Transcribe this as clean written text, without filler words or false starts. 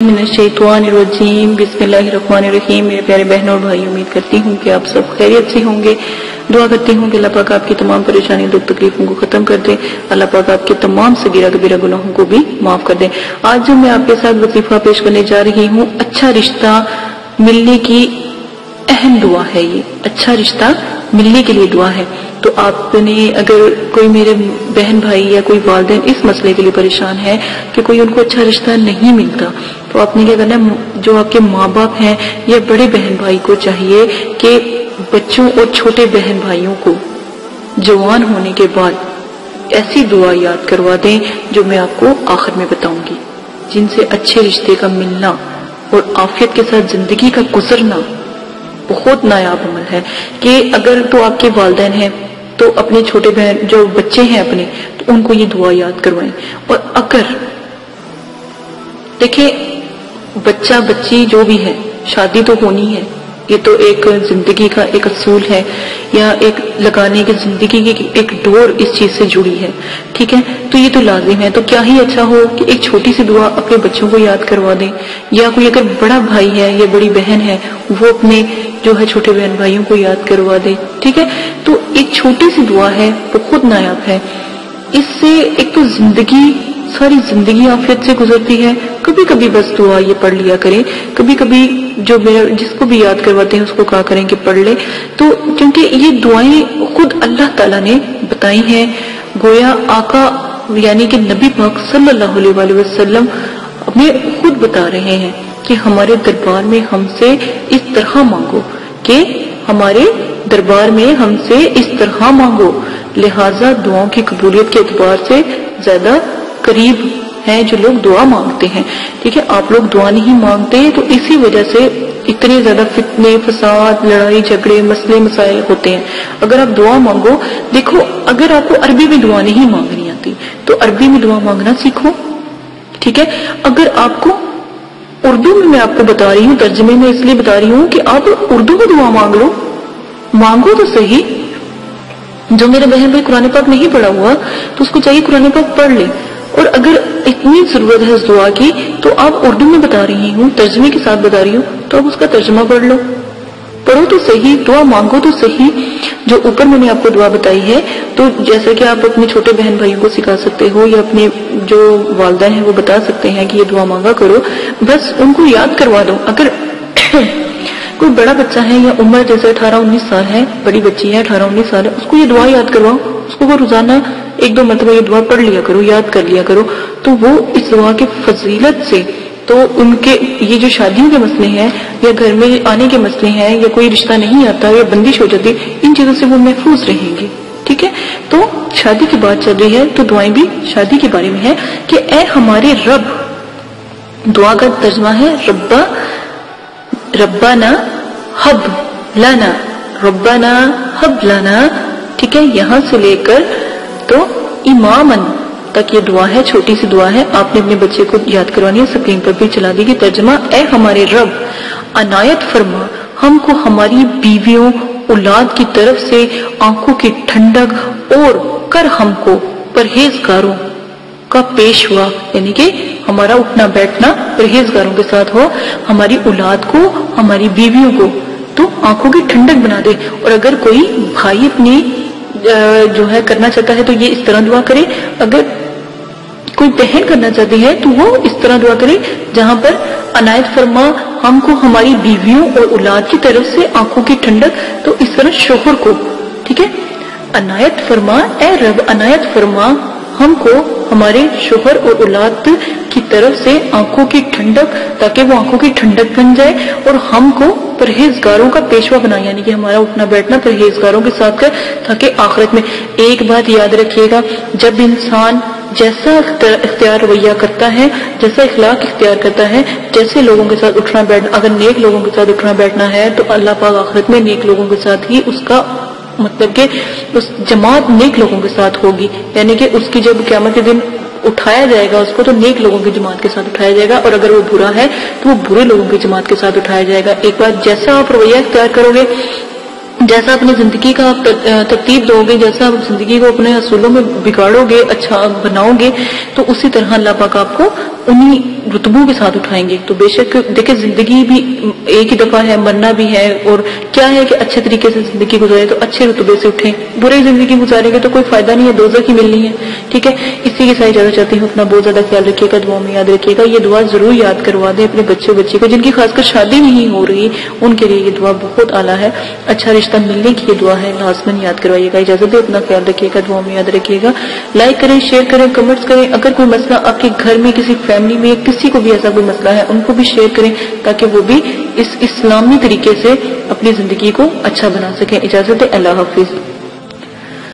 मिनश्शैतानिर्रजीम बिस्मिल्लाहिर्रहमानिर्रहीम। मेरे प्यारे बहनों और भाई, उम्मीद करती हूँ कि आप सब खैरियत से होंगे। दुआ करती हूँ कि अल्लाह पाक आपकी तमाम परेशानी दुख तकलीफों को खत्म कर दे। अल्लाह पाक आपके तमाम सगीरा कबीरा गुनाहों को भी माफ कर दे। आज जो मैं आपके साथ वजीफा पेश करने जा रही हूँ, अच्छा रिश्ता मिलने की अहम दुआ है। ये अच्छा रिश्ता मिलने के लिए दुआ है। तो आपने, अगर कोई मेरे बहन भाई या कोई वालिदैन इस मसले के लिए परेशान है कि कोई उनको अच्छा रिश्ता नहीं मिलता, तो आपने क्या करना है, जो आपके माँ बाप हैं या बड़े बहन भाई को चाहिए कि बच्चों और छोटे बहन भाइयों को जवान होने के बाद ऐसी दुआ याद करवा दें जो मैं आपको आखिर में बताऊंगी, जिनसे अच्छे रिश्ते का मिलना और आफियत के साथ जिंदगी का गुजरना बहुत नायाब अमल है। कि अगर तो आपके वालिदैन हैं तो अपने छोटे बहन जो बच्चे हैं अपने, तो उनको ये दुआ याद करवाएं। और अगर देखिए, बच्चा बच्ची जो भी है, शादी तो होनी है, ये तो एक जिंदगी का एक असूल है, या एक लगाने की जिंदगी की एक डोर इस चीज से जुड़ी है, ठीक है। तो ये तो लाजिम है। तो क्या ही अच्छा हो कि एक छोटी सी दुआ अपने बच्चों को याद करवा दें, या कोई अगर बड़ा भाई है या बड़ी बहन है वो अपने जो है छोटे बहन भाइयों को याद करवा दे, ठीक है। तो एक छोटी सी दुआ है, बहुत नायाब है। इससे एक तो जिंदगी, सारी जिंदगी आफियत से गुजरती है। कभी कभी बस दुआ ये पढ़ लिया करें, कभी कभी जो मेरा जिसको भी याद करवाते हैं उसको कहा करें कि पढ़ ले। तो क्योंकि ये दुआएं खुद अल्लाह ताला ने बताई हैं, गोया आका यानी कि नबी पाक सल्लल्लाहु अलैहि वसल्लम हमें खुद बता रहे हैं कि हमारे दरबार में हमसे इस तरह मांगो, कि हमारे दरबार में हमसे इस तरह मांगो। लिहाजा दुआओं की कबूलियत के एतबार से ज्यादा करीब हैं जो लोग दुआ मांगते हैं, ठीक है। आप लोग दुआ नहीं मांगते, तो इसी वजह से इतने ज्यादा फितने, फसाद, लड़ाई झगड़े, मसले मसाइल होते हैं। अगर आप दुआ मांगो, देखो, अगर आपको अरबी में दुआ नहीं मांगनी आती तो अरबी में दुआ मांगना सीखो, ठीक है। अगर आपको उर्दू में, मैं आपको बता रही हूँ, तर्जमे में इसलिए बता रही हूँ कि आप उर्दू में दुआ मांग लो, मांगो तो सही। जो मेरा बहन भाई कुरान पाक नहीं पढ़ा हुआ तो उसको चाहिए कुरान पाक पढ़ ले। और अगर इतनी जरूरत है इस दुआ की, तो आप उर्दू में बता रही हूँ, तर्जमे के साथ बता रही हूँ, तो आप उसका तर्जमा पढ़ लो, पढ़ो तो सही, दुआ मांगो तो सही। जो ऊपर मैंने आपको दुआ बताई है, तो जैसे कि आप अपने छोटे बहन भाइयों को सिखा सकते हो, या अपने जो वालिदा हैं वो बता सकते हैं कि ये दुआ मांगा करो, बस उनको याद करवा दो। अगर कोई बड़ा बच्चा है या उम्र जैसे 18-19 साल है, बड़ी बच्ची है 18-19 साल है, उसको ये दुआ याद करवाओ, उसको वो रोजाना 1-2 मरतबा ये दुआ पढ़ लिया करो, याद कर लिया करो। तो वो इस दुआ की फजीलत से, तो उनके ये जो शादियों के मसले हैं या घर में आने के मसले हैं, या कोई रिश्ता नहीं आता या बंदिश हो जाती, इन चीजों से वो महफूज रहेंगे, ठीक है। तो शादी की बात चल रही है, तो दुआएं भी शादी के बारे में है कि ए हमारे रब, दुआ का तर्जमा है रब्बाना हब लाना, रब्बाना हब लाना, ठीक है। यहां से लेकर तो इमामन तक ये दुआ है, छोटी सी दुआ है, आपने अपने बच्चे को याद करवानी है। स्क्रीन पर भी चला दी कि तर्जमा, ए हमारे रब अनायत फरमा हमको हमारी बीवियों औलाद की तरफ से आंखों की ठंडक, और कर हमको परहेजगारों का पेशवा, यानी कि हमारा उठना बैठना परहेजगारों के साथ हो, हमारी औलाद को, हमारी बीवियों को तो आंखों की ठंडक बना दे। और अगर कोई भाई अपनी जो है करना चाहता है तो ये इस तरह दुआ करे, अगर कोई बहन करना चाहती है तो वो इस तरह दुआ करे, जहां पर अनायत फरमा हमको हमारी बीवियों और औलाद की तरफ से आंखों की ठंडक, तो इस तरह शोहर को, ठीक है, अनायत फरमा, ए रब अनायत फरमा हमको हमारे शोहर और औलाद की तरफ से आंखों की ठंडक, ताकि वो आंखों की ठंडक बन जाए, और हमको परहेजगारों का पेशवा बनाए, यानी कि हमारा उठना बैठना परहेजगारों के साथ कर, ताकि आखिरत में एक बात याद रखिएगा, जब इंसान जैसा इख्तियार रवैया करता है, जैसा इखलाक इख्तियार करता है, जैसे लोगों के साथ उठना बैठना, अगर नेक लोगों के साथ उठना बैठना है तो अल्लाह पाक आखिरत में नेक लोगों के साथ ही उसका, मतलब कि उस जमात नेक लोगों के साथ होगी, यानी कि उसकी जब क़यामत के दिन उठाया जाएगा उसको, तो नेक लोगों की जमात के साथ उठाया जाएगा, और अगर वो बुरा है तो वो बुरे लोगों की जमात के साथ उठाया जाएगा। एक बार जैसा आप रवैया इख्तियार करोगे, جیسا اپنی زندگی کا آپ ترتیب دو گے، جیسا آپ زندگی کو اپنے اصولوں میں بگاڑو گے، اچھا بناؤ گے، تو اسی طرح اللہ پاک آپ کو انہی رتبوں کے ساتھ اٹھائیں گے۔ تو بے شک دیکھیں زندگی بھی ایک ہی دفعہ ہے، مرنا بھی ہے، اور کیا ہے کہ اچھے طریقے سے زندگی گزارے تو اچھے رتبے سے اٹھیں، برے زندگی گزاریں گے تو کوئی فائدہ نہیں ہے، دوزخ ہی ملنی ہے۔ ٹھیک ہے، اسی کے ساتھ اجازت چاہتی ہوں، اپنا بہت زیادہ خیال رکھیے گا، دعا میں یاد رکھیے گا، یہ دعا ضرور یاد کروا دیں اپنے بچے کو، جن کی خاص کر شادی نہیں ہو رہی ان کے لیے یہ دعا بہت اعلیٰ ہے، اچھا رشتہ ملنے کی یہ دعا ہے، لازماً یاد کروائیے گا۔ اجازت دے، اپنا خیال رکھیے گا، دعا میں یاد رکھیے گا، لائک کریں، شیئر کریں، کمنٹس کریں، اگر کوئی مسئلہ آپ کے گھر میں کسی فیملی میں کسی کو بھی ایسا کوئی مسئلہ ہے ان کو بھی شیئر کریں تاکہ وہ بھی اس اسلامی طریقے سے اپنی زندگی کو اچھا بنا سکیں۔ اجازت ہے، اللہ حافظ۔